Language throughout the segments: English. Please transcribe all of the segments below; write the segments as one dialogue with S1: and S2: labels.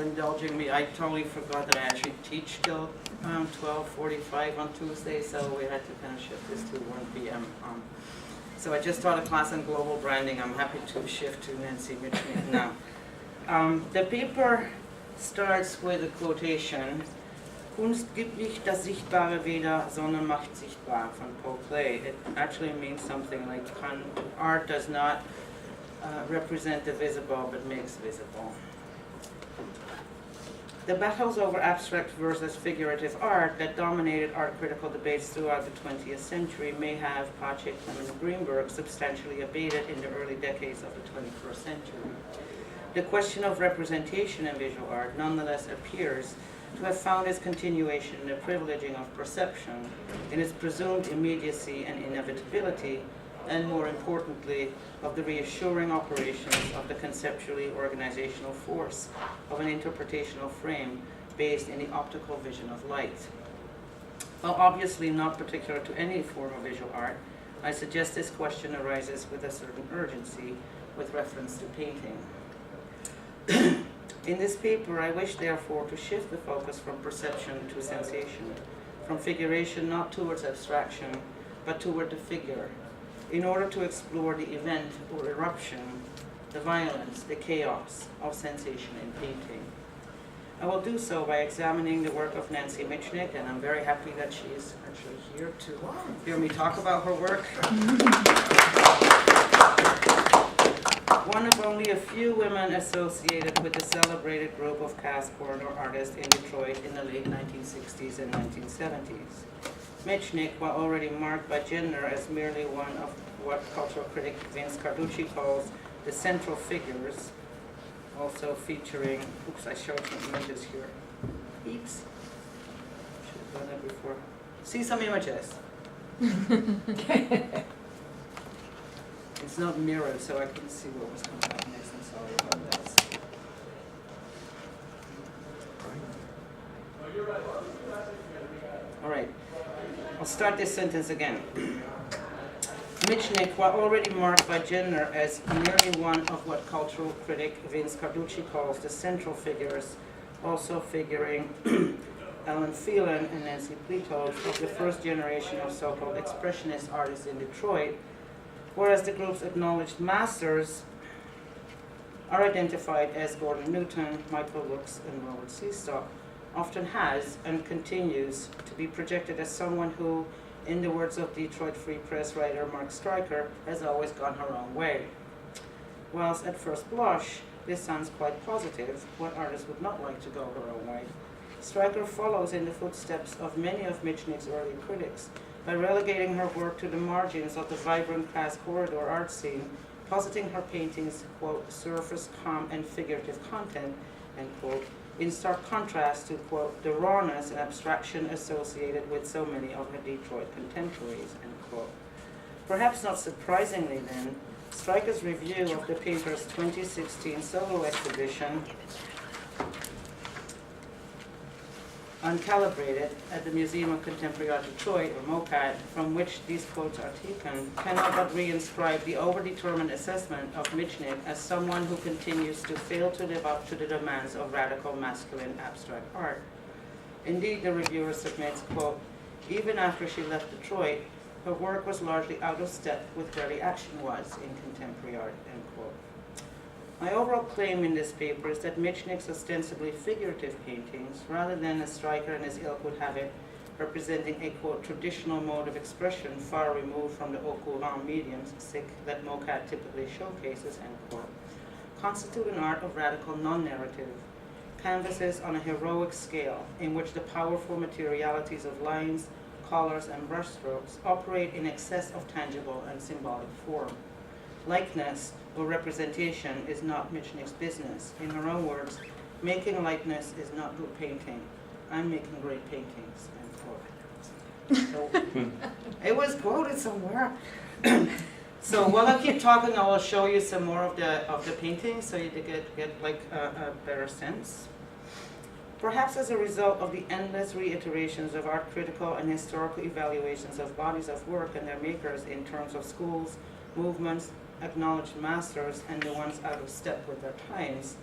S1: indulging me. I totally forgot that I actually teach till 12:45 on Tuesday, so we had to kind of shift this to 1 p.m. So I just taught a class on global branding. I'm happy to shift to Nancy Mitchnick now. The paper starts with a quotation, Kunst gibt nicht das Sichtbare wieder, sondern macht sichtbar, von Paul Klee. It actually means something like art does not represent the visible, but makes visible. The battles over abstract versus figurative art that dominated art critical debates throughout the 20th century may have, Pache Clement Greenberg, substantially abated in the early decades of the 21st century. The question of representation in visual art nonetheless appears to have found its continuation in the privileging of perception, in its presumed immediacy and inevitability, and more importantly, of the reassuring operations of the conceptually organizational force of an interpretational frame based in the optical vision of light. While obviously not particular to any form of visual art, I suggest this question arises with a certain urgency with reference to painting. In this paper, I wish therefore to shift the focus from perception to sensation, from figuration not towards abstraction, but toward the figure, in order to explore the event or irruption, the violence, the chaos of sensation in painting. I will do so by examining the work of Nancy Mitchnick, and I'm very happy that she is actually here to hear me talk about her work. One of only a few women associated with the celebrated group of cast corridor artists in Detroit in the late 1960s and 1970s. Mitchnick, while already marked by gender as merely one of what cultural critic Vince Carducci calls the central figures, also featuring, oops, I showed some images here. Oops. Should have done that before. See some images. It's not mirrored, so I couldn't see what was coming up next. I'm sorry about that. All right. I'll start this sentence again. Mitchnick, while already marked by gender as merely one of what cultural critic Vince Carducci calls the central figures, also figuring Ellen Phelan and Nancy Mitchnick of the first generation of so-called expressionist artists in Detroit, whereas the group's acknowledged masters are identified as Gordon Newton, Michael Lux, and Robert Seastock, often has and continues to be projected as someone who, in the words of Detroit Free Press writer Mark Stryker, has always gone her own way. Whilst at first blush, this sounds quite positive, what artist would not like to go her own way? Stryker follows in the footsteps of many of Mitchnick's early critics by relegating her work to the margins of the vibrant class corridor art scene, positing her paintings, quote, surface, calm, and figurative content, end quote, in stark contrast to, quote, the rawness and abstraction associated with so many of her Detroit contemporaries, end quote. Perhaps not surprisingly then, Stryker's review of the painter's 2016 solo exhibition, Uncalibrated, at the Museum of Contemporary Art Detroit, or MOCAD, from which these quotes are taken, cannot but reinscribe the overdetermined assessment of Mitchnick as someone who continues to fail to live up to the demands of radical masculine abstract art. Indeed, the reviewer submits, quote, even after she left Detroit, her work was largely out of step with where the action was in contemporary art, end quote. My overall claim in this paper is that Mitchnick's ostensibly figurative paintings, rather than as Stryker and his ilk would have it, representing a, quote, traditional mode of expression far removed from the haut courant mediums, that MOCAD typically showcases, end quote, constitute an art of radical non-narrative, canvases on a heroic scale in which the powerful materialities of lines, colors, and brushstrokes operate in excess of tangible and symbolic form. Likeness, or representation, is not Mitchnick's business. In her own words, making likeness is not good painting. I'm making great paintings, end quote. So, it was quoted somewhere. So while I keep talking, I will show you some more of the paintings so you get like a better sense. Perhaps as a result of the endless reiterations of art critical and historical evaluations of bodies of work and their makers in terms of schools, movements, acknowledged masters, and the ones out of step with their times,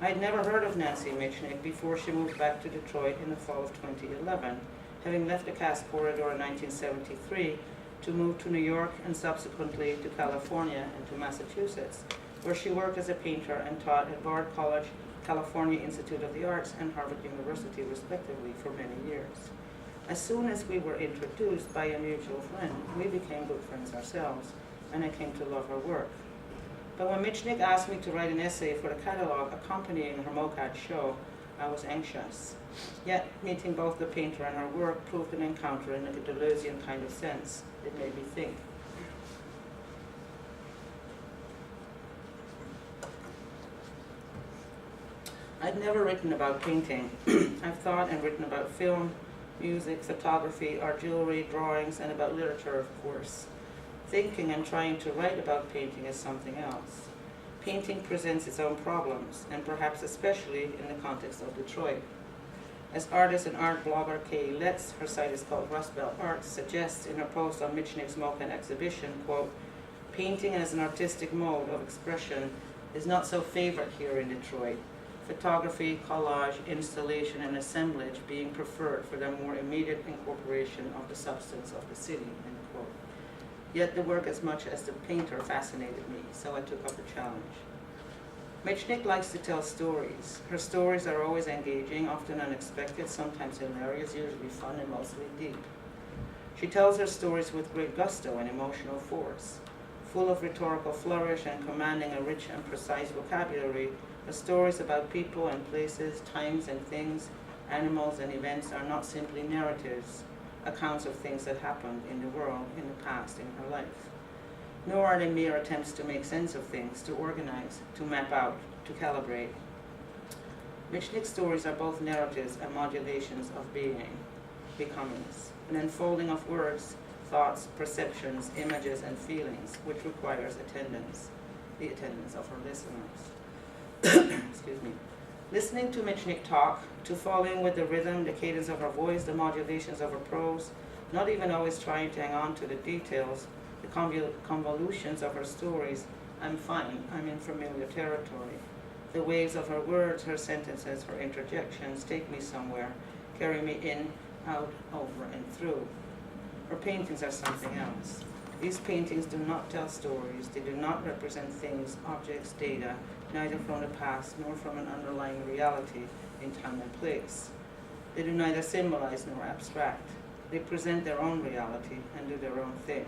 S1: I'd never heard of Nancy Mitchnick before she moved back to Detroit in the fall of 2011, having left the Cass Corridor in 1973 to move to New York and subsequently to California and to Massachusetts, where she worked as a painter and taught at Bard College, California Institute of the Arts, and Harvard University, respectively, for many years. As soon as we were introduced by a mutual friend, we became good friends ourselves, and I came to love her work. But when Mitchnick asked me to write an essay for the catalog accompanying her MoCAD show, I was anxious. Yet, meeting both the painter and her work proved an encounter in a Deleuzian kind of sense. It made me think. I'd never written about painting. I've thought and written about film, music, photography, art jewelry, drawings, and about literature, of course. Thinking and trying to write about painting is something else. Painting presents its own problems, and perhaps especially in the context of Detroit. As artist and art blogger Kay Letts, her site is called Rust Belt Arts, suggests in her post on Mitchnick's MoCAD exhibition, quote, painting as an artistic mode of expression is not so favored here in Detroit. Photography, collage, installation, and assemblage being preferred for their more immediate incorporation of the substance of the city, end quote. Yet the work as much as the painter fascinated me, so I took up the challenge. Mitchnick likes to tell stories. Her stories are always engaging, often unexpected, sometimes hilarious, usually fun, and mostly deep. She tells her stories with great gusto and emotional force. Full of rhetorical flourish and commanding a rich and precise vocabulary, her stories about people and places, times and things, animals and events are not simply narratives, accounts of things that happened in the world, in the past, in her life. Nor are they mere attempts to make sense of things, to organize, to map out, to calibrate. Mitchnick's stories are both narratives and modulations of being, becomings, an unfolding of words, thoughts, perceptions, images, and feelings, which requires attendance, the attendance of her listeners. Excuse me. Listening to Mitchnick talk, to fall in with the rhythm, the cadence of her voice, the modulations of her prose, not even always trying to hang on to the details, the convolutions of her stories, I'm fine, I'm in familiar territory. The waves of her words, her sentences, her interjections take me somewhere, carry me in, out, over, and through. Her paintings are something else. These paintings do not tell stories, they do not represent things, objects, data, neither from the past nor from an underlying reality in time and place. They do neither symbolize nor abstract. They present their own reality and do their own thing.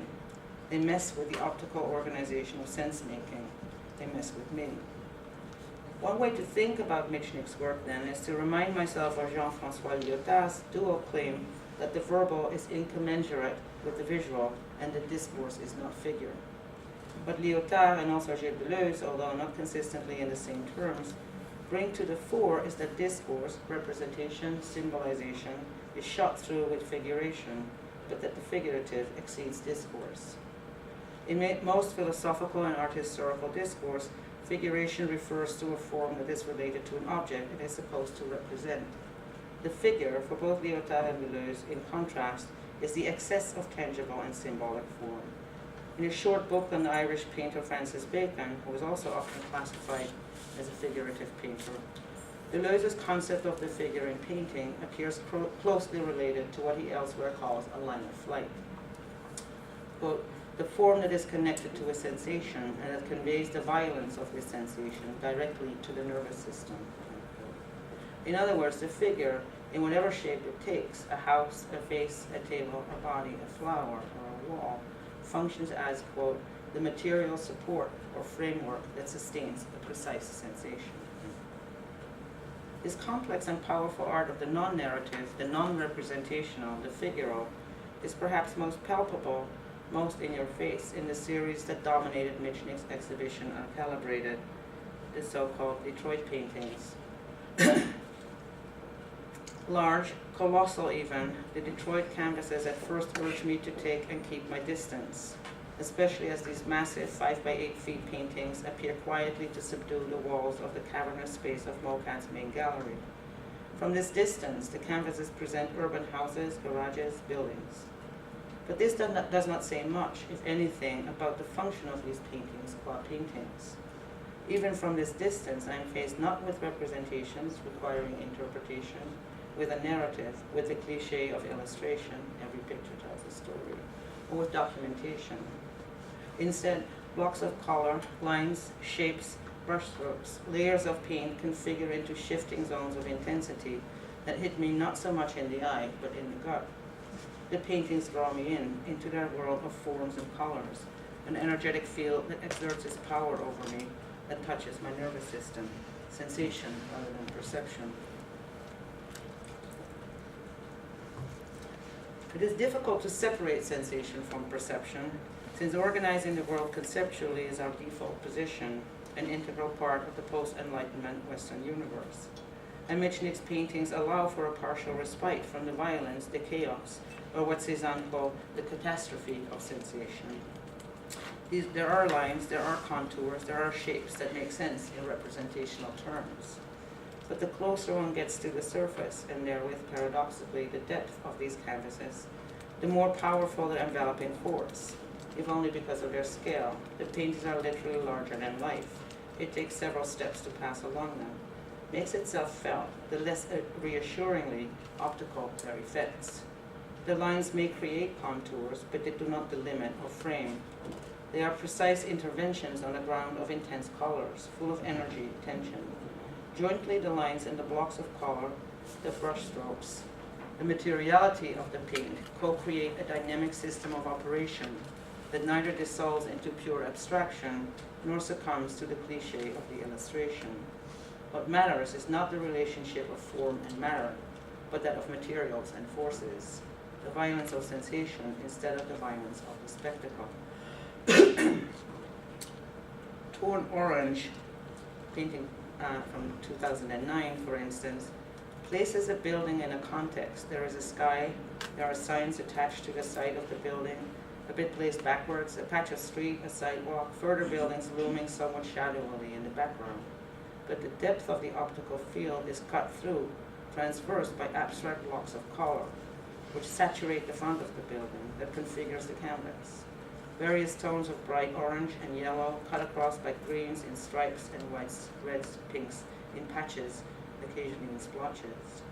S1: They mess with the optical organization of sense-making. They mess with me. One way to think about Mitchnick's work, then, is to remind myself of Jean-François Lyotard's dual claim that the verbal is incommensurate with the visual and the discourse is not figure. But Lyotard and also Gilles Deleuze, although not consistently in the same terms, bring to the fore is that discourse, representation, symbolization, is shot through with figuration, but that the figurative exceeds discourse. In most philosophical and art historical discourse, figuration refers to a form that is related to an object it is supposed to represent. The figure, for both Lyotard and Deleuze, in contrast, is the excess of tangible and symbolic form. In a short book on the Irish painter Francis Bacon, who is also often classified as a figurative painter, Deleuze's concept of the figure in painting appears closely related to what he elsewhere calls a line of flight. Quote, the form that is connected to a sensation and that conveys the violence of this sensation directly to the nervous system. In other words, the figure, in whatever shape it takes, a house, a face, a table, a body, a flower, or a wall, functions as, quote, the material support or framework that sustains a precise sensation. This complex and powerful art of the non-narrative, the non-representational, the figural, is perhaps most palpable, most in your face in the series that dominated Mitchnick's exhibition Uncalibrated, the so-called Detroit paintings. Large, colossal even, the Detroit canvases at first urged me to take and keep my distance, especially as these massive 5 by 8 feet paintings appear quietly to subdue the walls of the cavernous space of MoCAD's main gallery. From this distance, the canvases present urban houses, garages, buildings. But this does not say much, if anything, about the function of these paintings qua paintings. Even from this distance, I am faced not with representations requiring interpretation, with a narrative, with the cliche of illustration, every picture tells a story, or with documentation. Instead, blocks of color, lines, shapes, brushstrokes, layers of paint configure into shifting zones of intensity that hit me not so much in the eye, but in the gut. The paintings draw me into their world of forms and colors, an energetic field that exerts its power over me, that touches my nervous system, sensation rather than perception. It is difficult to separate sensation from perception, since organizing the world conceptually is our default position, an integral part of the post-Enlightenment Western universe. And Mitchnick's paintings allow for a partial respite from the violence, the chaos, or what Cézanne called the catastrophe of sensation. There are lines, there are contours, there are shapes that make sense in representational terms. But the closer one gets to the surface, and therewith paradoxically the depth of these canvases, the more powerful the enveloping force. If only because of their scale, the paintings are literally larger than life. It takes several steps to pass along them. Makes itself felt, the less reassuringly optical their effects. The lines may create contours, but they do not delimit or frame. They are precise interventions on a ground of intense colors, full of energy, tension. Jointly, the lines and the blocks of color, the brushstrokes, the materiality of the paint co-create a dynamic system of operation that neither dissolves into pure abstraction nor succumbs to the cliche of the illustration. What matters is not the relationship of form and matter, but that of materials and forces, the violence of sensation instead of the violence of the spectacle. Torn Orange, painting from 2009, for instance, places a building in a context. There is a sky, there are signs attached to the side of the building, a bit placed backwards, a patch of street, a sidewalk, further buildings looming somewhat shadowily in the background. But the depth of the optical field is cut through, transversed by abstract blocks of color, which saturate the front of the building, that configures the canvas. Various tones of bright orange and yellow, cut across by greens in stripes and whites, reds, pinks, in patches, occasionally in splotches.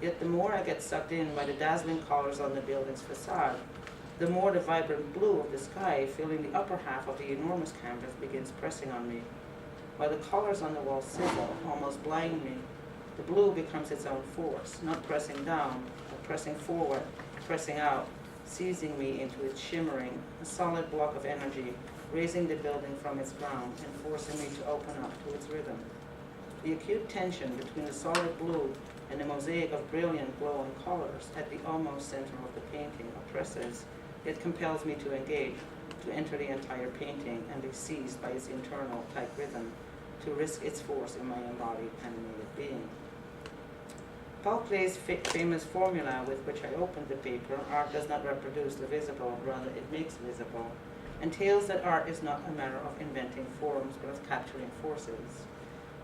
S1: Yet the more I get sucked in by the dazzling colors on the building's facade, the more the vibrant blue of the sky filling the upper half of the enormous canvas begins pressing on me. While the colors on the wall sizzle, almost blind me, the blue becomes its own force, not pressing down, but pressing forward, pressing out, seizing me into its shimmering, a solid block of energy, raising the building from its ground and forcing me to open up to its rhythm. The acute tension between the solid blue and the mosaic of brilliant glowing colors at the almost center of the painting oppresses, yet compels me to engage, to enter the entire painting and be seized by its internal tight rhythm, to risk its force in my embodied animated being. Paul Klee's famous formula with which I opened the paper, art does not reproduce the visible, rather it makes visible, entails that art is not a matter of inventing forms, but of capturing forces.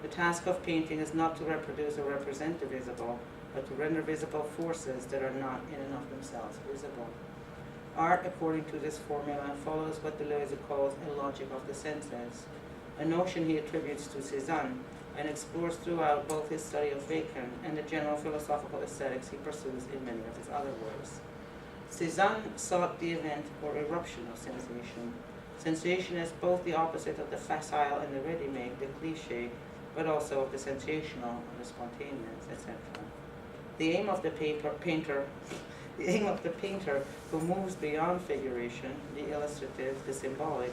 S1: The task of painting is not to reproduce or represent the visible, but to render visible forces that are not in and of themselves visible. Art, according to this formula, follows what Deleuze calls a logic of the senses, a notion he attributes to Cézanne, and explores throughout both his study of Bacon and the general philosophical aesthetics he pursues in many of his other works. Cézanne sought the event or irruption of sensation. Sensation as both the opposite of the facile and the ready-made, the cliché, but also of the sensational and the spontaneous, etc. The aim of the painter who moves beyond figuration, the illustrative, the symbolic,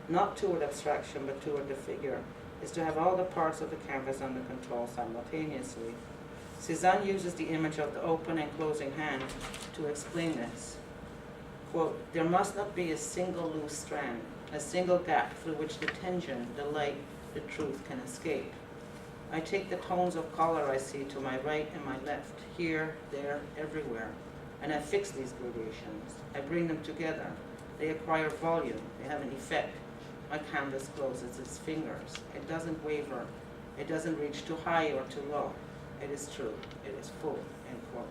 S1: not toward abstraction but toward the figure, is to have all the parts of the canvas under control simultaneously. Cézanne uses the image of the open and closing hand to explain this. Quote, "There must not be a single loose strand, a single gap through which the tension, the light, the truth can escape. I take the tones of color I see to my right and my left, here, there, everywhere, and I fix these gradations. I bring them together. They acquire volume, they have an effect. My canvas closes its fingers. It doesn't waver. It doesn't reach too high or too low. It is true. It is full." End quote.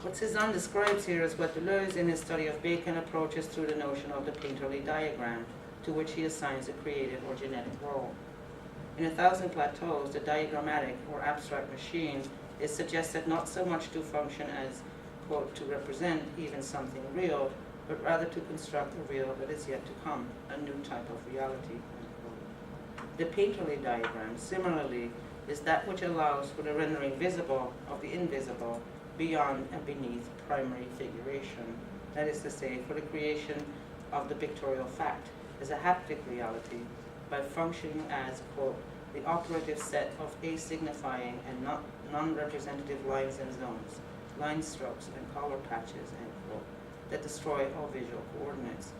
S1: What Cézanne describes here is what Deleuze in his study of Bacon approaches through the notion of the painterly diagram, to which he assigns a creative or genetic role. In 1,000 Plateaus, the diagrammatic or abstract machine is suggested not so much to function as, quote, to represent even something real, but rather to construct a real that is yet to come, a new type of reality, end quote. The painterly diagram, similarly, is that which allows for the rendering visible of the invisible beyond and beneath primary figuration. That is to say, for the creation of the pictorial fact as a haptic reality by functioning as, quote, the operative set of asignifying and non-representative lines and zones, line strokes and color patches, end quote, that destroy all visual coordinates.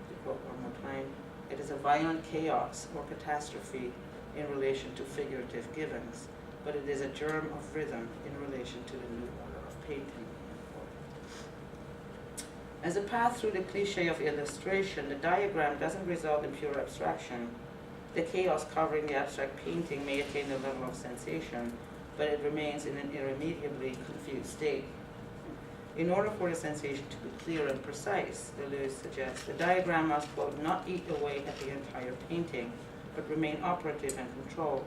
S1: To quote one more time, it is a violent chaos or catastrophe in relation to figurative givens, but it is a germ of rhythm in relation to the new order of painting. As a path through the cliché of illustration, the diagram doesn't result in pure abstraction. The chaos covering the abstract painting may attain the level of sensation, but it remains in an irremediably confused state. In order for the sensation to be clear and precise, Deleuze suggests, the diagram must, quote, not eat away at the entire painting, but remain operative and controlled.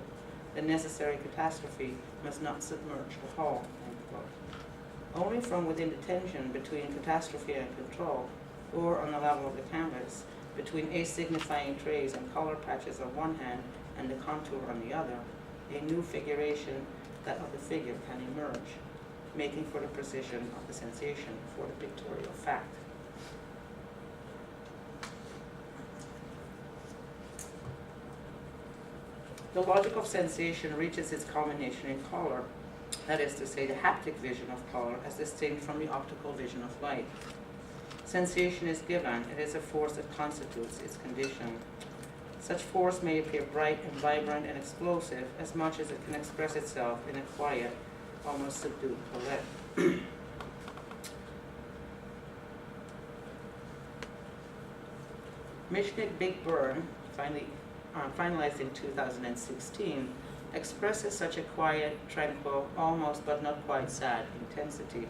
S1: The necessary catastrophe must not submerge the whole, end quote. Only from within the tension between catastrophe and control, or on the level of the canvas, between asignifying trays and color patches on one hand and the contour on the other, a new figuration, that of the figure, can emerge, making for the precision of the sensation for the pictorial fact. The logic of sensation reaches its culmination in color, that is to say, the haptic vision of color as distinct from the optical vision of light. Sensation is given, it is a force that constitutes its condition. Such force may appear bright and vibrant and explosive as much as it can express itself in a quiet, almost subdued palette. Mitchnick Big Burn, finalized in 2016, expresses such a quiet, tranquil, almost but not quite sad intensity.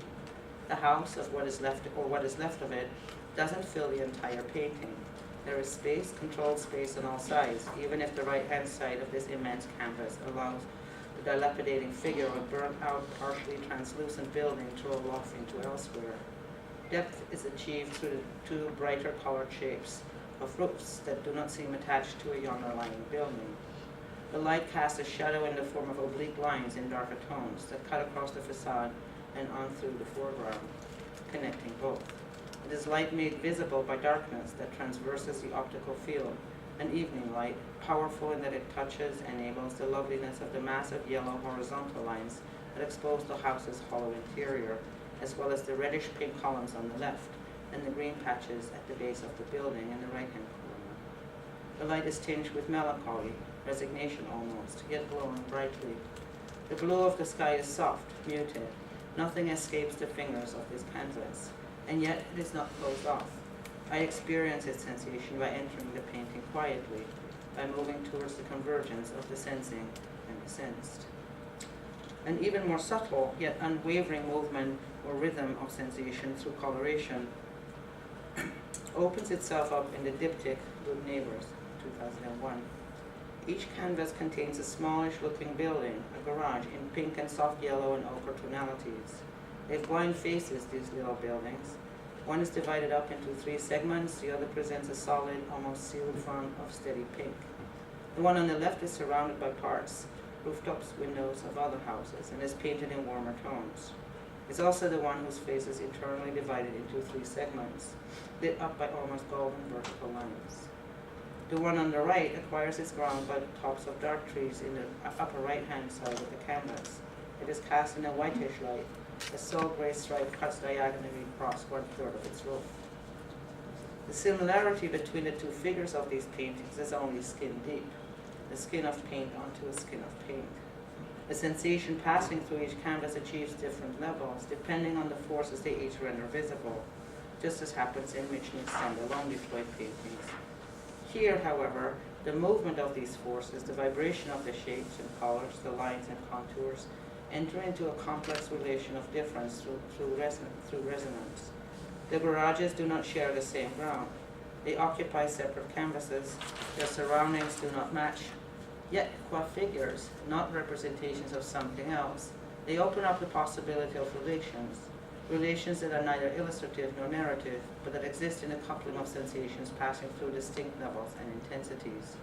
S1: The house of what is left, or what is left of it, doesn't fill the entire painting. There is space, controlled space on all sides, even if the right-hand side of this immense canvas allows the dilapidating figure of a burnt-out, partially translucent building to roll off into elsewhere. Depth is achieved through the two brighter colored shapes of roofs that do not seem attached to a yonder lying building. The light casts a shadow in the form of oblique lines in darker tones that cut across the facade and on through the foreground, connecting both. It is light made visible by darkness that transverses the optical field, an evening light, powerful in that it touches and enables the loveliness of the massive yellow horizontal lines that expose the house's hollow interior, as well as the reddish-pink columns on the left and the green patches at the base of the building in the right-hand corner. The light is tinged with melancholy, resignation almost, yet glowing brightly. The blue of the sky is soft, muted. Nothing escapes the fingers of this canvas, and yet it is not closed off. I experience its sensation by entering the painting quietly, by moving towards the convergence of the sensing and the sensed. An even more subtle, yet unwavering movement or rhythm of sensation through coloration opens itself up in the diptych Good Neighbors, 2001. Each canvas contains a smallish-looking building, a garage, in pink and soft yellow and ochre tonalities. They have blind faces, these little buildings. One is divided up into 3 segments, the other presents a solid, almost sealed front of steady pink. The one on the left is surrounded by parts, rooftops, windows of other houses, and is painted in warmer tones. It's also the one whose face is internally divided into 3 segments, lit up by almost golden vertical lines. The one on the right acquires its ground by the tops of dark trees in the upper right-hand side of the canvas. It is cast in a whitish light. A sole gray stripe cuts diagonally across 1/3 of its roof. The similarity between the two figures of these paintings is only skin deep, the skin of paint onto a skin of paint. The sensation passing through each canvas achieves different levels, depending on the forces they each render visible, just as happens in Mitchnick's standalone Detroit paintings. Here, however, the movement of these forces, the vibration of the shapes and colors, the lines and contours, enter into a complex relation of difference through resonance. The garages do not share the same ground. They occupy separate canvases. Their surroundings do not match. Yet, qua figures, not representations of something else, they open up the possibility of relations that are neither illustrative nor narrative, but that exist in a coupling of sensations passing through distinct levels and intensities.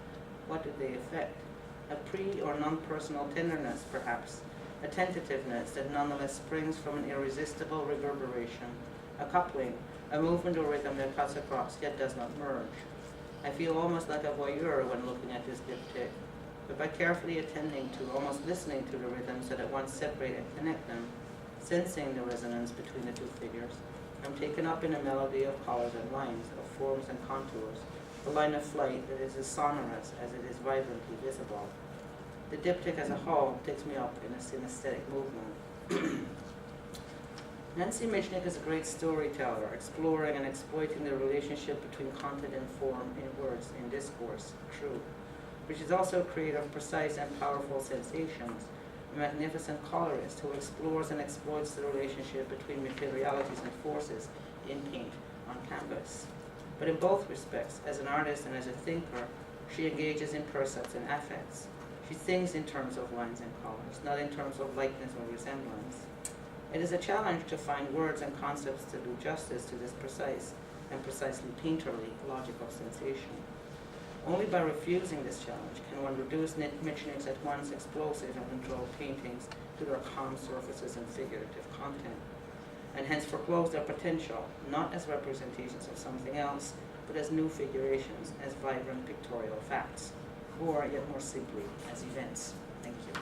S1: What do they effect? A pre- or non-personal tenderness, perhaps, a tentativeness that nonetheless springs from an irresistible reverberation, a coupling, a movement or rhythm that cuts across yet does not merge. I feel almost like a voyeur when looking at this diptych, but by carefully attending to, almost listening to the rhythms that at once separate and connect them, sensing the resonance between the two figures, I'm taken up in a melody of colors and lines, of forms and contours, a line of flight that is as sonorous as it is vibrantly visible. The diptych as a whole takes me up in a synesthetic movement. Nancy Mitchnick is a great storyteller, exploring and exploiting the relationship between content and form in words, in discourse, true, which is also a creator of precise and powerful sensations, a magnificent colorist who explores and exploits the relationship between materialities and forces in paint on canvas. But in both respects, as an artist and as a thinker, she engages in percepts and affects. She thinks in terms of lines and colors, not in terms of likeness or resemblance. It is a challenge to find words and concepts to do justice to this precise and precisely painterly logic of sensation. Only by refusing this challenge can one reduce Mitchnick's at once explosive and controlled paintings to their calm surfaces and figurative content, and hence foreclose their potential, not as representations of something else, but as new figurations, as vibrant pictorial facts, or, yet more simply, as events. Thank you.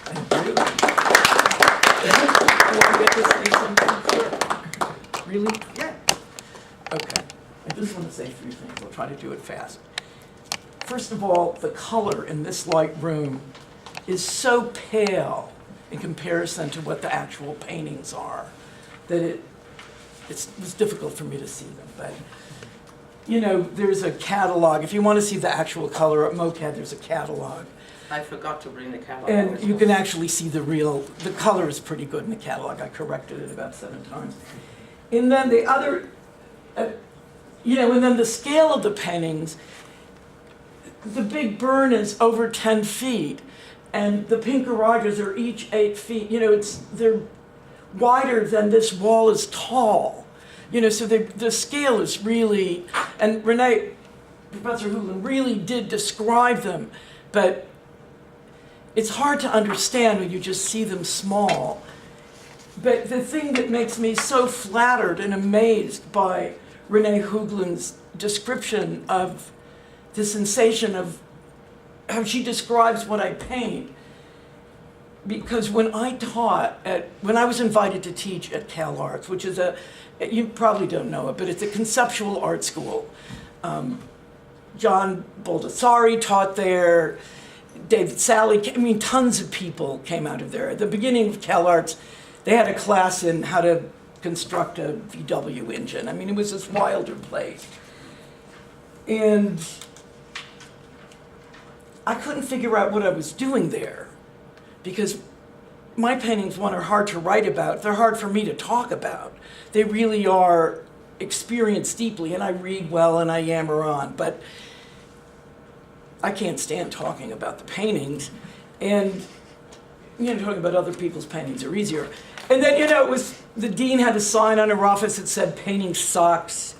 S2: Thank you. Want to get to say something? Sure. Really?
S1: Yeah.
S2: Okay. I just want to say a few things. I'll try to do it fast. First of all, the color in this light room is so pale in comparison to what the actual paintings are that it was difficult for me to see them. But, you know, there's a catalog. If you want to see the actual color at MoCAD, there's a catalog.
S1: I forgot to bring the catalog.
S2: And you can actually see the color is pretty good in the catalog. I corrected it about 7 times. And then the other, and then the scale of the paintings, the Big Burn is over 10 feet, and the pink garages are each 8 feet. You know, they're wider than this wall is tall. You know, so the scale is really, and Renee, Professor Hoogland, really did describe them, but it's hard to understand when you just see them small. But the thing that makes me so flattered and amazed by Renee Hoogland's description of the sensation of how she describes what I paint, because when I was invited to teach at Cal Arts, which is you probably don't know it, but it's a conceptual art school. John Baldessari taught there, David Sally, tons of people came out of there. At the beginning of Cal Arts, they had a class in how to construct a VW engine. It was this wilder place. And I couldn't figure out what I was doing there, because my paintings, one, are hard to write about. They're hard for me to talk about. They really are experienced deeply, and I read well and I yammer on, but I can't stand talking about the paintings. And talking about other people's paintings are easier. And then, it was, the dean had a sign on her office that said, "Painting sucks."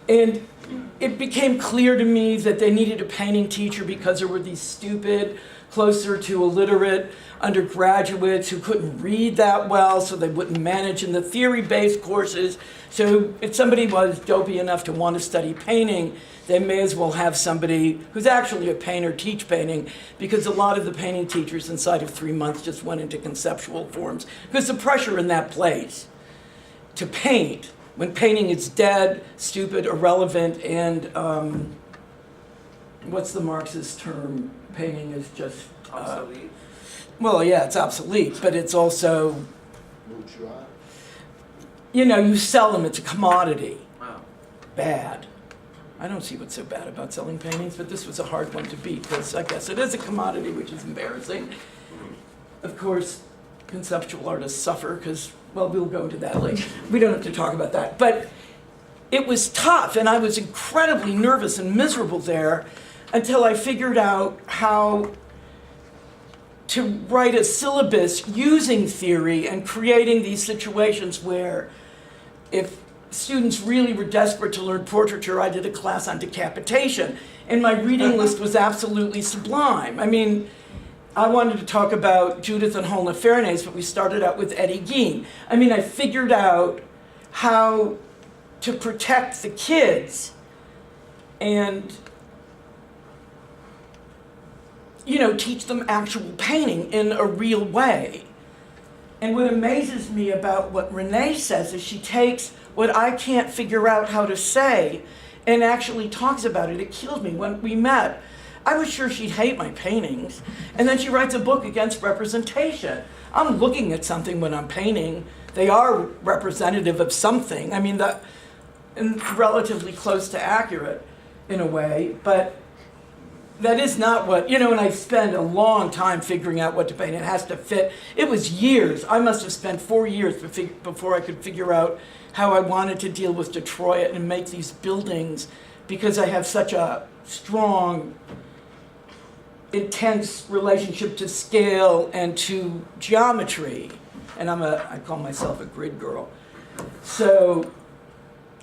S2: And it became clear to me that they needed a painting teacher because there were these stupid, closer to illiterate undergraduates who couldn't read that well, so they wouldn't manage in the theory-based courses. So if somebody was dopey enough to want to study painting, they may as well have somebody who's actually a painter teach painting, because a lot of the painting teachers inside of 3 months just went into conceptual forms. Because the pressure in that place to paint, when painting is dead, stupid, irrelevant, and what's the Marxist term? Painting is just
S1: Obsolete.
S2: Well, yeah, it's obsolete, but it's also, you sell them, it's a commodity.
S1: Wow.
S2: Bad. I don't see what's so bad about selling paintings, but this was a hard one to beat, because I guess it is a commodity, which is embarrassing. Of course, conceptual artists suffer because, well, we'll go into that later. We don't have to talk about that. But it was tough, and I was incredibly nervous and miserable there until I figured out how to write a syllabus using theory and creating these situations where if students really were desperate to learn portraiture, I did a class on decapitation, and my reading list was absolutely sublime. I mean, I wanted to talk about Judith and Holofernes, but we started out with Eddie Gein. I mean, I figured out how to protect the kids and, you know, teach them actual painting in a real way. And what amazes me about what Renee says is she takes what I can't figure out how to say and actually talks about it. It killed me. When we met, I was sure she'd hate my paintings. And then she writes a book against representation. I'm looking at something when I'm painting. They are representative of something. I mean, and relatively close to accurate in a way, but that is not what, you know, and I spent a long time figuring out what to paint. It has to fit. It was years. I must have spent 4 years before I could figure out how I wanted to deal with Detroit and make these buildings, because I have such a strong, intense relationship to scale and to geometry. And I call myself a grid girl. So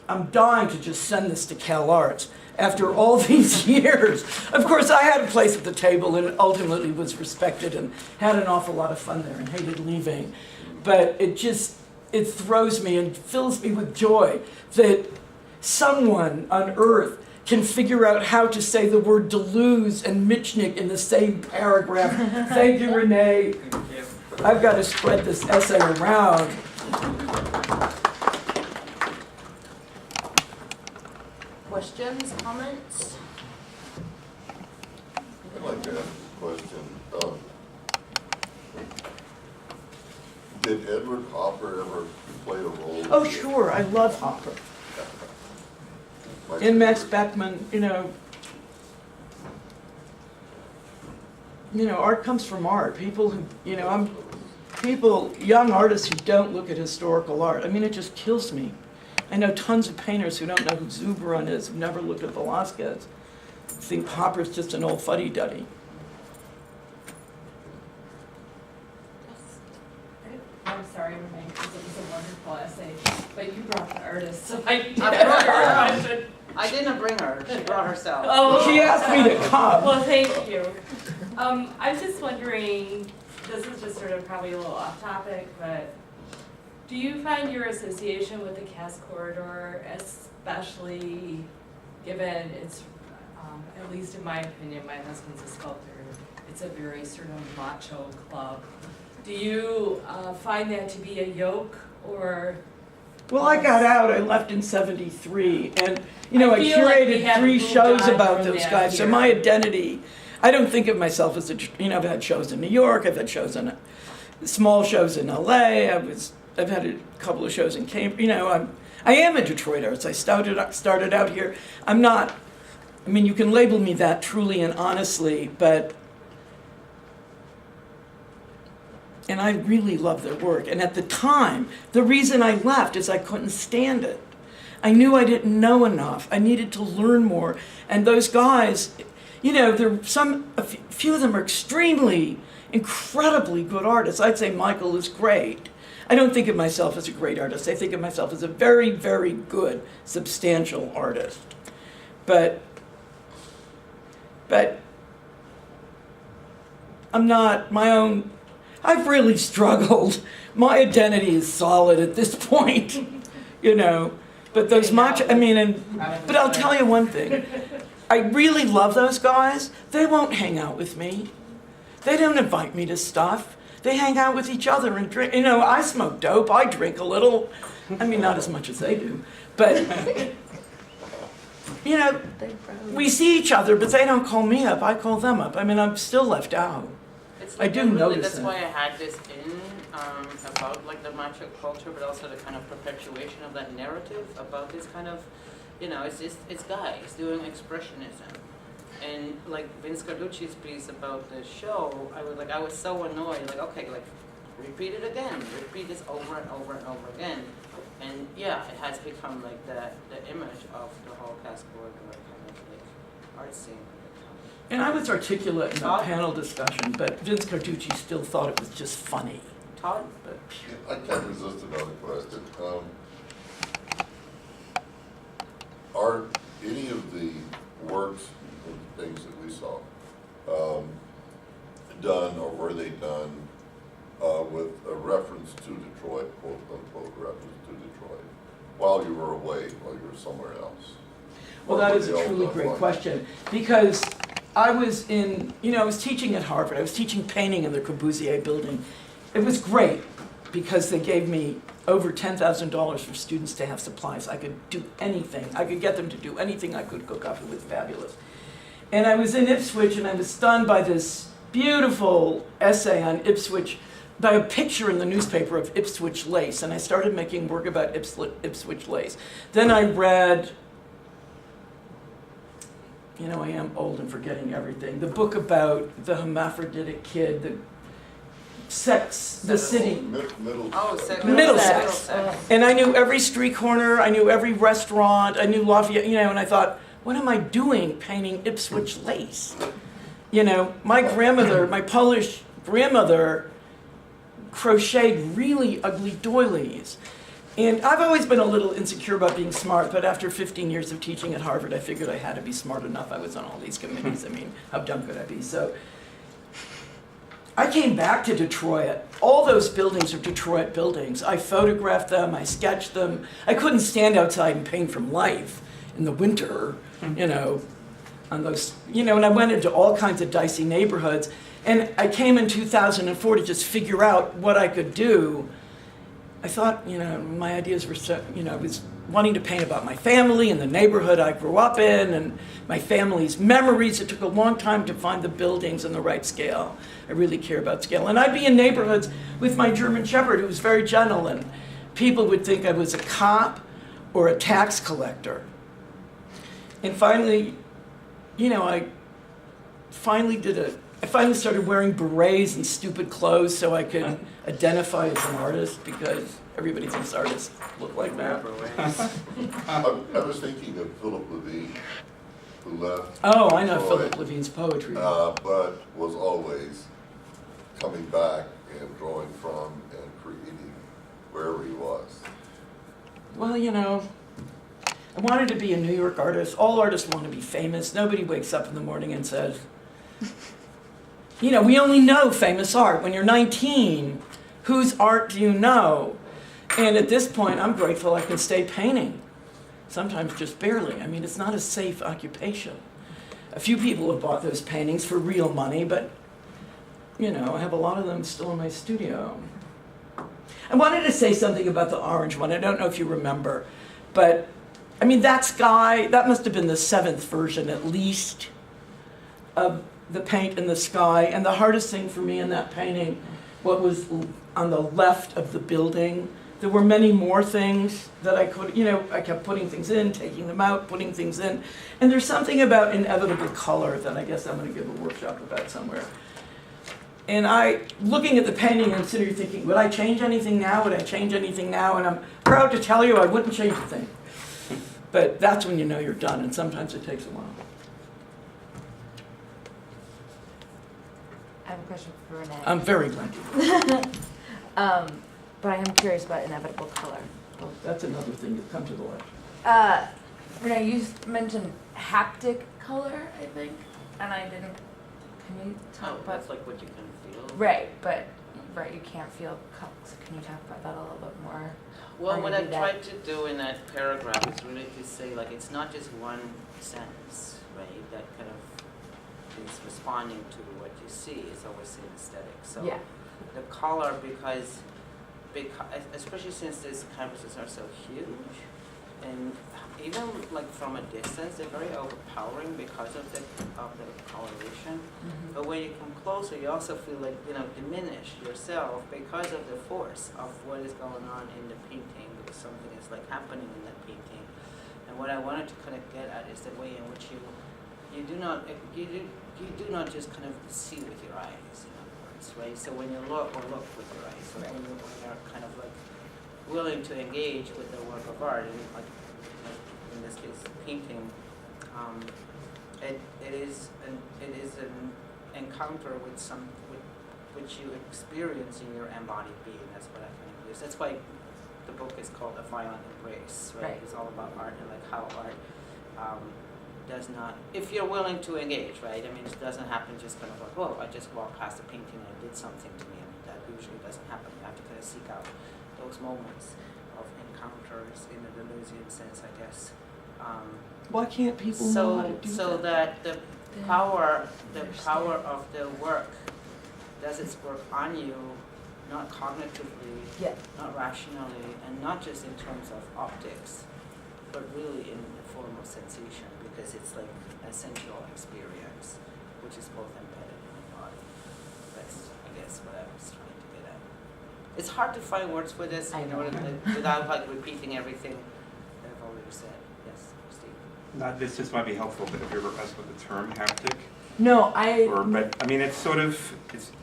S2: I'm dying to just send this to Cal Arts after all these years. Of course, I had a place at the table and ultimately was respected and had an awful lot of fun there and hated leaving. But it throws me and fills me with joy that someone on earth can figure out how to say the word Deleuze and Mitchnick in the same paragraph. Thank you, Renee. I've got to spread this essay around.
S3: Questions, comments?
S4: I'd like to ask a question. Did Edward Hopper ever play a role?
S2: Oh, sure, I love Hopper. And Max Beckman, you know, art comes from art. People who, young artists who don't look at historical art. I mean, it just kills me. I know tons of painters who don't know who Zubran is, who've never looked at Velázquez, think Hopper's just an old fuddy-duddy.
S5: I'm sorry, Renee, because it was a wonderful essay, but you brought the artist, so I
S1: brought her.
S5: question.
S1: I didn't bring her, she brought herself.
S5: Oh,
S2: She asked me to come.
S5: well, thank you. I'm just wondering, this is just sort of probably a little off topic, but do you find your association with the Cass Corridor, especially given it's, at least in my opinion, my husband's a sculptor, it's a very sort of macho club. Do you find that to be a yoke, or?
S2: Well, I got out, I left in '73, and, I
S5: feel like we
S2: curated
S5: haven't
S2: 3
S5: moved
S2: shows
S5: on
S2: about
S5: from
S2: those
S5: that
S2: guys, so
S5: here.
S2: my identity, I don't think of myself as I've had shows in New York, I've had shows in, small shows in LA, I've had a couple of shows in Cambridge, I am a Detroit artist, I started out here. I'm not, you can label me that truly and honestly, but, and I really love their work. And at the time, the reason I left is I couldn't stand it. I knew I didn't know enough. I needed to learn more. And those guys, a few of them are extremely, incredibly good artists. I'd say Michael is great. I don't think of myself as a great artist. I think of myself as a very, very good, substantial artist. But I'm not my own. I've really struggled. My identity is solid at this point, But those but I'll tell you one thing. I really love those guys. They won't hang out with me. They don't invite me to stuff. They hang out with each other and drink. I smoke dope. I drink a little. Not as much as they do. But, we see each other, but they don't call me up. I call them up. I'm still left out.
S1: It's
S2: I do
S1: really,
S2: notice
S1: that's
S2: that.
S1: why I had this in about the macho culture, but also the kind of perpetuation of that narrative about this kind of, it's guys doing expressionism. And like Vince Carducci's piece about the show, I was so annoyed. repeat it again, repeat this over and over and over again. And yeah, it has become like the image of the whole cast corridor kind of like art scene.
S2: And I was articulate in the panel discussion, but Vince Carducci still thought it was just funny.
S1: Todd?
S2: But,
S4: I can't resist another question. Are any of the works and things that we saw done, or were they done with a reference to Detroit, quote unquote reference to Detroit, while you were away, while you were somewhere else?
S2: well, that is a truly great question, because I was in, I was teaching at Harvard. I was teaching painting in the Corbusier building. It was great because they gave me over $10,000 for students to have supplies. I could do anything. I could get them to do anything I could cook up. It was fabulous. And I was in Ipswich, and I was stunned by this beautiful essay on Ipswich, by a picture in the newspaper of Ipswich lace, and I started making work about Ipswich lace. Then I read, I am old and forgetting everything, the book about the hermaphroditic kid, the sex, the city. Middlesex. And I knew every street corner, I knew every restaurant, I knew Lafayette, and I thought, what am I doing painting Ipswich lace? My grandmother, my Polish grandmother, crocheted really ugly doilies. And I've always been a little insecure about being smart, but after 15 years of teaching at Harvard, I figured I had to be smart enough. I was on all these committees. I mean, how dumb could I be? So I came back to Detroit. All those buildings are Detroit buildings. I photographed them, I sketched them. I couldn't stand outside and paint from life in the winter, on those, and I went into all kinds of dicey neighborhoods. And I came in 2004 to just figure out what I could do. I thought, my ideas were so, I was wanting to paint about my family and the neighborhood I grew up in and my family's memories. It took a long time to find the buildings in the right scale. I really care about scale. And I'd be in neighborhoods with my German Shepherd, who was very gentle, and people would think I was a cop or a tax collector. And finally, I finally started wearing berets and stupid clothes so I could identify as an artist, because everybody thinks artists look like that.
S4: I was thinking of Philip Levine, who left.
S2: Oh, I know
S4: Detroit,
S2: Philip Levine's poetry.
S4: but was always coming back and drawing from and creating wherever he was.
S2: Well, I wanted to be a New York artist. All artists want to be famous. Nobody wakes up in the morning and says, we only know famous art. When you're 19, whose art do you know? And at this point, I'm grateful I can stay painting. Sometimes just barely. I mean, it's not a safe occupation. A few people have bought those paintings for real money, but, I have a lot of them still in my studio. I wanted to say something about the orange one. I don't know if you remember, but, that sky, that must have been the 7th version at least of the paint in the sky. And the hardest thing for me in that painting, what was on the left of the building, there were many more things that I could, I kept putting things in, taking them out, putting things in. And there's something about inevitable color that I guess I'm going to give a workshop about somewhere. And looking at the painting, I'm sitting here thinking, would I change anything now? Would I change anything now? And I'm proud to tell you I wouldn't change a thing. But that's when you know you're done, and sometimes it takes a while.
S3: I have a question for Renee.
S2: I'm very lucky.
S3: But I am curious about inevitable color.
S2: Oh, that's another thing that come to the light.
S3: Renee, you mentioned haptic color, I think, and I didn't. Can you talk about?
S1: That's like what you can feel.
S3: Right, but you can't feel color. So can you talk about that a little bit more?
S1: Well, what I tried to do in that paragraph is really to say, it's not just one sentence, right, that kind of is responding to what you see. It's always synesthetic. So
S3: Yeah.
S1: the color, because especially since these canvases are so huge, and even from a distance, they're very overpowering because of the coloration.
S3: Mm-hmm.
S1: But when you come closer, you also feel diminish yourself because of the force of what is going on in the painting, because something is happening in that painting. And what I wanted to kind of get at is the way in which you do not just kind of see with your eyes, in other words. eyes, right? So when you look with your eyes, so when you're kind of like willing to engage with the work of art, and like in this case, painting, it is an encounter with which you experience in your embodied being. That's what I kind of use. That's why the book is called A Violent Embrace, right?
S3: Right.
S1: It's all about art and like how art does not, if you're willing to engage, right? I mean, it doesn't happen just kind of like, oh, I just walked past a painting and it did something to me. I mean, that usually doesn't happen. You have to kind of seek out those moments of encounters in a Deleuzian sense, I guess.
S2: Why can't people know how to do
S1: So
S2: that?
S1: that the power of the work does its work on you, not cognitively,
S3: Yeah.
S1: not rationally, and not just in terms of optics, but really in the form of sensation, because it's like a sensual experience, which is both embedded in the body. That's, I guess, what I was trying to get at. It's hard to find words for this
S3: I
S1: in
S3: know.
S1: order to, without like repeating everything that I've already said. Yes, Steve.
S6: This just might be helpful, but have you ever asked with the term haptic?
S3: No,
S6: But I mean, it's sort of,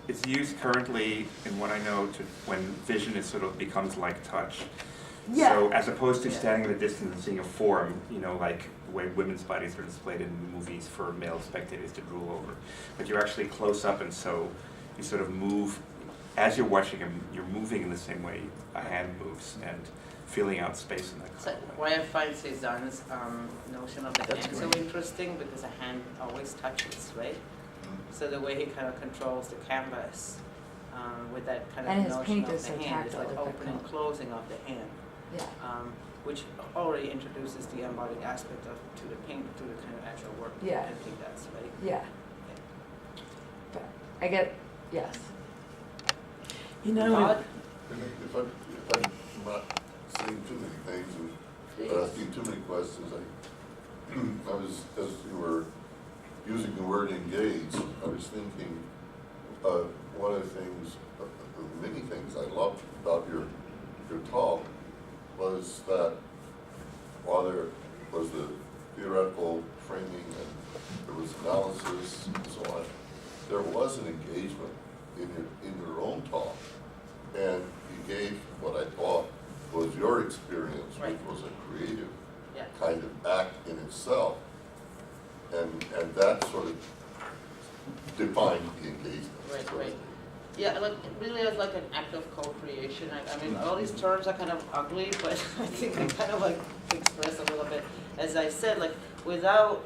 S6: it's used currently in what I know to, when vision is sort of becomes like touch.
S3: Yeah.
S6: So as opposed to
S1: Yeah.
S6: standing at a distance and seeing a form, you know, like the way women's bodies are displayed in movies for male spectators to drool over. But you're actually close up, and so you sort of move, as you're watching him, you're moving in the same way a hand moves and feeling out space in that
S1: So
S6: kind of way.
S1: why I find Cézanne's notion of the
S2: That's
S1: hand so
S2: great.
S1: interesting, because a hand always touches, right? So the way he kind of controls the canvas with that kind of
S3: And his
S1: notion
S3: paint
S1: of
S3: is
S1: the
S3: so
S1: hand, it's
S3: tactile
S1: like
S3: with that
S1: opening and
S3: color.
S1: closing of the hand,
S3: yeah.
S1: which already introduces the embodied aspect of to the paint, to the kind of actual work
S3: Yeah.
S1: that painting does, right?
S3: Yeah. But I get, yes.
S2: You know,
S1: Todd?
S4: If I'm not saying too many things and asking too many questions, I was, as you were using the word engage, I was thinking, one of the things, the many things I loved about your talk was that while there was the theoretical framing and there was analysis and so on, there was an engagement in your own talk. And you gave what I thought was your experience,
S1: Right.
S4: which was a creative
S1: Yeah.
S4: kind of act in itself. And that sort of defined the engagement.
S1: Right,
S4: sort of
S1: right.
S4: thing.
S1: Yeah, like really it's like an act of co-creation. I mean, all these terms are kind of ugly, but I think I kind of like express a little bit. As I said, like without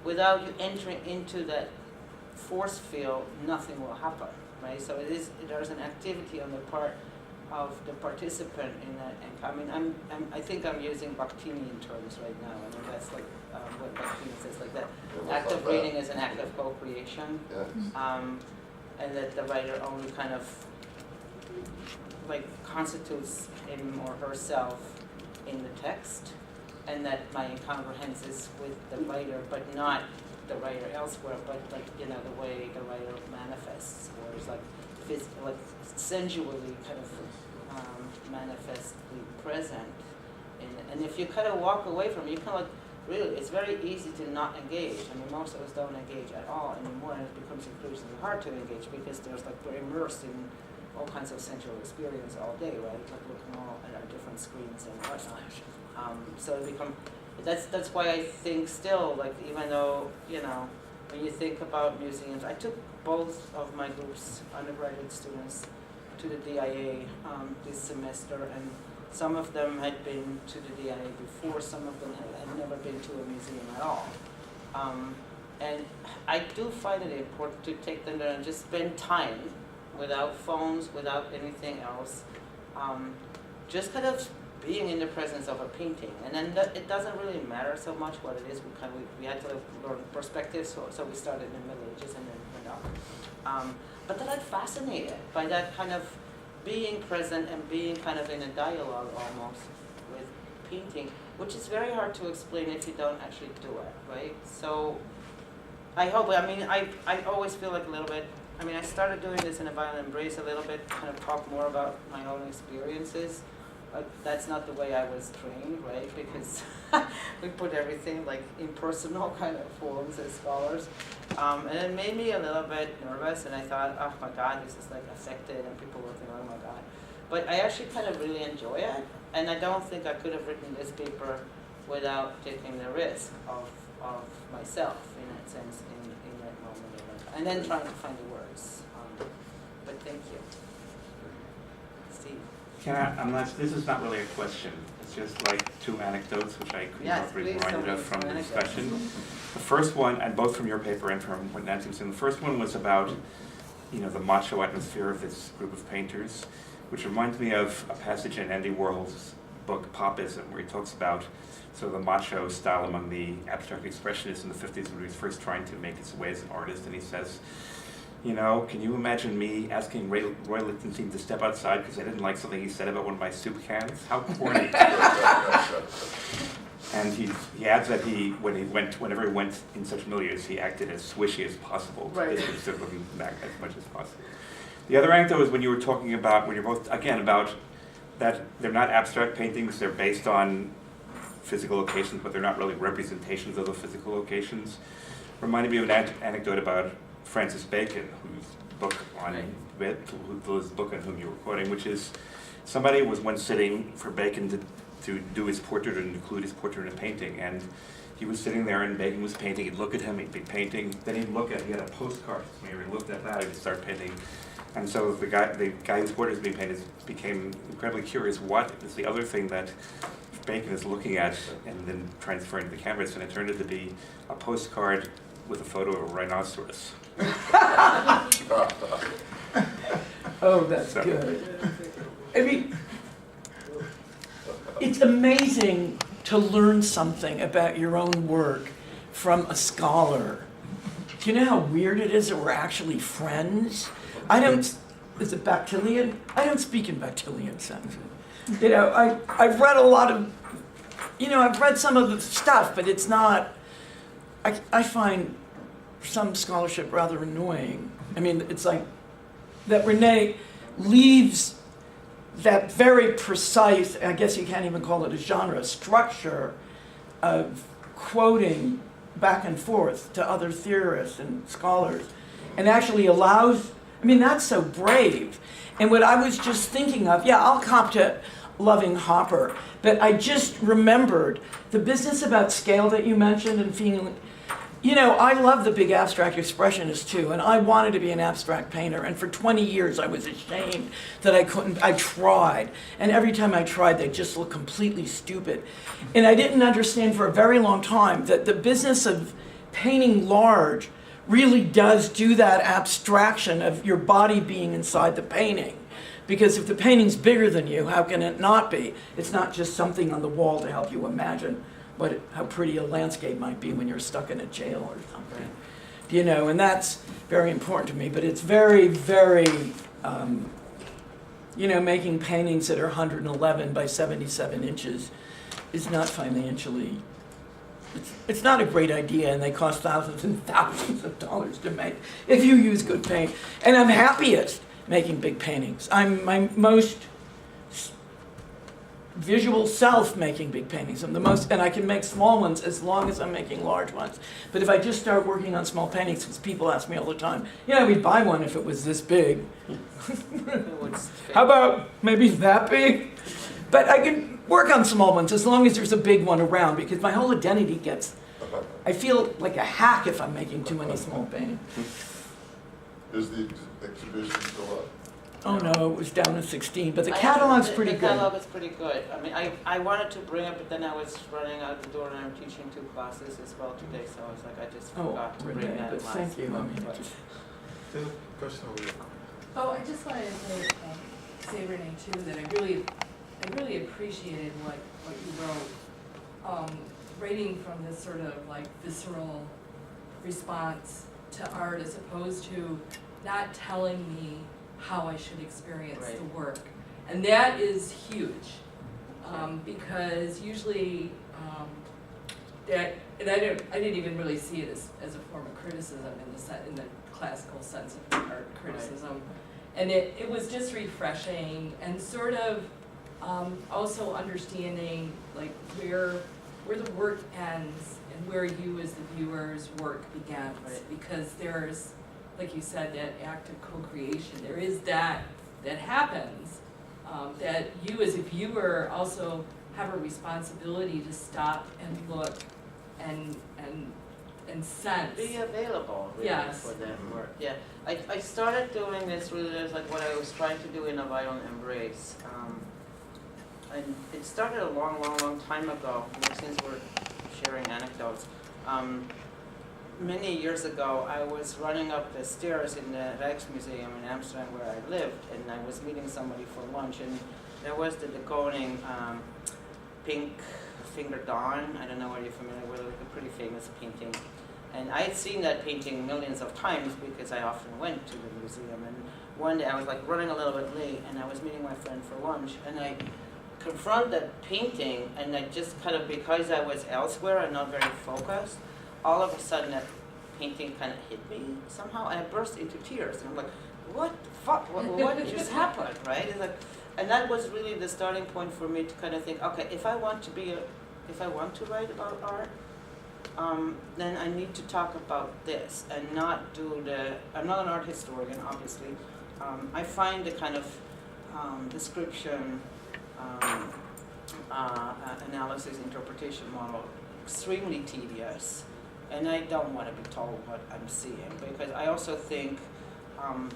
S1: you entering into that force field, nothing will happen, right? So there's an activity on the part of the participant in that. I mean, I think I'm using Bakhtinian terms right now. I mean, that's like what Bakhtin says, like that.
S4: Yeah,
S1: Act of
S4: not bad.
S1: reading is an act of co-creation.
S4: Yeah.
S1: And that the writer only kind of like constitutes him or herself in the text, and that my encounter hence is with the writer, but not the writer elsewhere, but like, you know, the way the writer manifests, or is like like sensually kind of manifestly present. And if you kind of walk away from it, you kind of like, really, it's very easy to not engage. I mean, most of us don't engage at all anymore, and it becomes increasingly hard to engage because there's like, we're immersed in all kinds of sensual experience all day, right? Like looking all at our different screens and whatnot. So it become, that's why I think still, like, even though, you know, when you think about museums, I took both of my groups, undergraduate students, to the DIA this semester, and some of them had been to the DIA before, some of them had never been to a museum at all. And I do find it important to take them there and just spend time without phones, without anything else, just kind of being in the presence of a painting. And then it doesn't really matter so much what it is. We had to learn perspective, so we started in the Middle Ages and then went on. But then I'm fascinated by that kind of being present and being kind of in a dialogue almost with painting, which is very hard to explain if you don't actually do it, right? So I hope, I mean, I always feel like a little bit, I mean, I started doing this in A Violent Embrace a little bit, kind of talk more about my own experiences, that's not the way I was trained, right? Because we put everything like impersonal kind of forms as scholars. And it made me a little bit nervous, and I thought, oh my God, this is like affected, and people will think, oh my God. But I actually kind of really enjoy it, and I don't think I could have written this paper without taking the risk of myself, in that sense, in that moment. And then trying to find the words. But thank you. Steve.
S6: This is not really a question. It's just like two anecdotes which I could
S1: Yes, please tell
S6: reminded
S1: me
S6: of from
S1: some
S6: the
S1: anecdotes.
S6: discussion. The first one, and both from your paper and from what Nancy was saying, the first one was about, the macho atmosphere of this group of painters, which reminds me of a passage in Andy Warhol's book Popism, where he talks about sort of the macho style among the abstract expressionists in the 50s when he was first trying to make his way as an artist, and he says, can you imagine me asking Roy Lichtenstein to step outside because I didn't like something he said about one of my soup cans? How corny. And he adds that whenever he went in such milieus, he acted as swishy as possible,
S1: Right.
S6: sort of looking back as much as possible. The other anecdote was when you were talking about, when you're both, again, about that they're not abstract paintings, they're based on physical locations, but they're not really representations of the physical locations. Reminded me of an anecdote about Francis Bacon, whose book on whom you were quoting, which is somebody was once sitting for Bacon to do his portrait and include his portrait in a painting, and he was sitting there and Bacon was painting. He'd look at him, he'd be painting, then he had a postcard where he looked at that, he'd start painting. And so the guy whose portrait was being painted became incredibly curious. What is the other thing that Bacon is looking at and then transferring to the canvas? And it turned out to be a postcard with a photo of a rhinoceros.
S2: Oh, that's
S6: So-
S2: good. I mean, it's amazing to learn something about your own work from a scholar. Do you know how weird it is that we're actually friends? Is it Bactillian? I don't speak in Bactillian sentences. I've read a lot of, I've read some of the stuff, but it's not, I find some scholarship rather annoying. I mean, it's like that Renee leaves that very precise, I guess you can't even call it a genre, structure of quoting back and forth to other theorists and scholars, and actually allows, that's so brave. And what I was just thinking of, I'll cop to loving Hopper, but I just remembered the business about scale that you mentioned and feeling, I love the big abstract expressionists too, and I wanted to be an abstract painter, and for 20 years I was ashamed that I couldn't. I tried, and every time I tried they just looked completely stupid. And I didn't understand for a very long time that the business of painting large really does do that abstraction of your body being inside the painting. Because if the painting's bigger than you, how can it not be? It's not just something on the wall to help you imagine how pretty a landscape might be when you're stuck in a jail or something. And that's very important to me. But it's very, very, making paintings that are 111 by 77 inches is not financially, it's not a great idea, and they cost thousands and thousands of dollars to make if you use good paint. And I'm happiest making big paintings. I'm my most visual self making big paintings. I'm the most, and I can make small ones as long as I'm making large ones. But if I just start working on small paintings, because people ask me all the time, we'd buy one if it was this big. How about maybe that big? But I can work on small ones as long as there's a big one around, because my whole identity I feel like a hack if I'm making too many small paintings.
S4: Is the exhibition still up?
S2: Oh no, it was down to 16, but the catalog's pretty
S1: The
S2: good.
S1: catalog is pretty good. I wanted to bring it, but then I was running out the door and I'm teaching 2 classes as well today, so I was like, I just
S2: Oh,
S1: forgot to bring
S2: Renee,
S1: that
S2: but
S1: last
S2: thank you.
S1: month, but-
S4: There's a question over here.
S3: Oh, I just wanted to say, Renee, too, that I really appreciated what you wrote, writing from this sort of like visceral response to art as opposed to not telling me how I should experience
S1: Right.
S3: the work. And that is huge, because usually and I didn't even really see it as a form of criticism in the classical sense of art criticism. And it was just refreshing and sort of Also understanding like where the work ends and where you as the viewer's work begins.
S1: Right.
S3: Because there's, like you said, that act of co-creation. There is that happens, that you as a viewer also have a responsibility to stop and look and sense.
S1: Be available really
S3: Yes.
S1: for that work. Yeah, I started doing this really as like what I was trying to do in a violent embrace. And it started a long time ago, since we're sharing anecdotes. Many years ago, I was running up the stairs in the Rijksmuseum in Amsterdam where I lived, and I was meeting somebody for lunch, and there was the Koning Pink Finger Dawn. I don't know whether you're familiar with it, like a pretty famous painting. And I had seen that painting millions of times because I often went to the museum. And one day I was like running a little bit late, and I was meeting my friend for lunch, and I confronted that painting, and I just kind of, because I was elsewhere and not very focused, all of a sudden that painting kind of hit me somehow, and I burst into tears. And I'm like, what the fuck? What just happened, right? It's like, and that was really the starting point for me to kind of think, okay, if I want to write about art, then I need to talk about this and not do I'm not an art historian, obviously. I find the kind of description, analysis, interpretation model extremely tedious, and I don't want to be told what I'm seeing, because I also think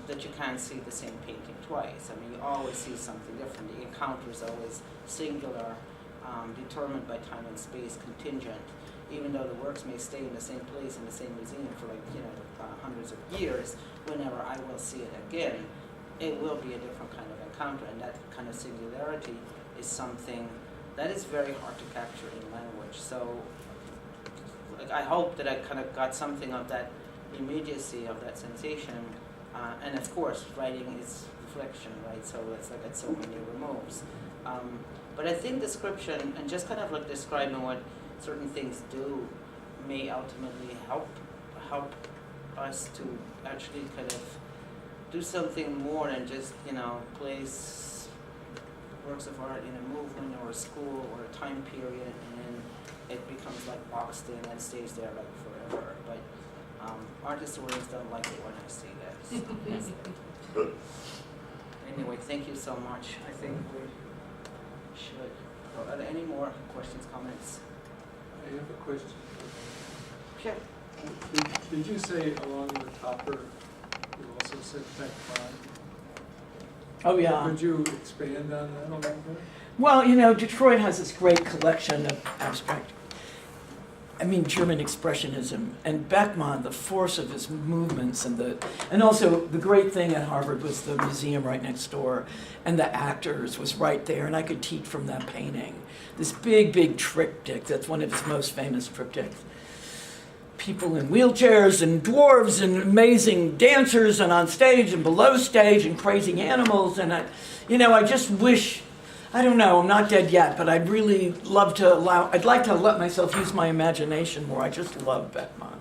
S1: that you can't see the same painting twice. I mean, you always see something different. The encounter is always singular, determined by time and space, contingent. Even though the works may stay in the same place in the same museum for hundreds of years, whenever I will see it again, it will be a different kind of encounter, and that kind of singularity is something that is very hard to capture in language. So I hope that I kind of got something of that immediacy, of that sensation, and of course writing is reflection, right? So it's like at so many removes. But I think description and just kind of like describing what certain things do may ultimately help us to actually kind of do something more than just, place works of art in a movement or a school or a time period, and then it becomes like boxed in and stays there like forever. But art historians don't like it when I say that. So. Anyway, thank you so much. I think we should. Are there any more questions, comments?
S7: I have a question.
S1: Sure.
S7: Did you say along the topper, you also said Beckman?
S2: Oh, yeah.
S7: Could you expand on that a little bit?
S2: Well, Detroit has this great collection of German expressionism, and Beckman, the force of his movements, and also the great thing at Harvard was the museum right next door, and the actors was right there, and I could teach from that painting. This big triptych, that's one of his most famous triptychs. People in wheelchairs and dwarves and amazing dancers and on stage and below stage and crazy animals, and I just wish, I don't know, I'm not dead yet, but I'd really love to I'd like to let myself use my imagination more. I just love Beckman.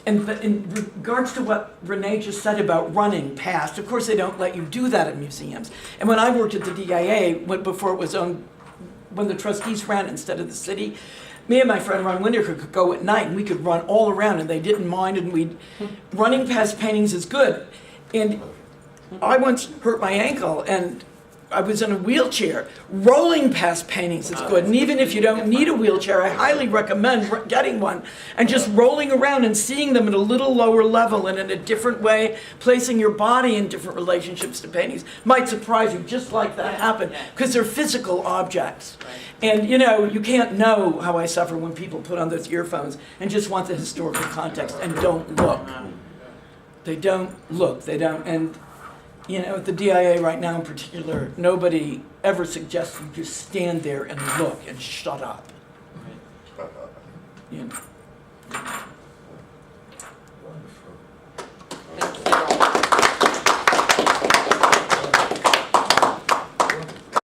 S2: And in regards to what Renee just said about running past, of course they don't let you do that at museums. And when I worked at the DIA, before it was owned, when the trustees ran instead of the city, me and my friend Ron Windecker could go at night and we could run all around and they didn't mind, and running past paintings is good. And I once hurt my ankle and I was in a wheelchair. Rolling past paintings is good, and even if you don't need a wheelchair, I highly recommend getting one and just rolling around and seeing them at a little lower level and in a different way, placing your body in different relationships to paintings might surprise you, just like that happened, because they're physical objects. And you can't know how I suffer when people put on those earphones and just want the historical context and don't look. They don't look, and at the DIA right now in particular, nobody ever suggests you just stand there and look and shut up.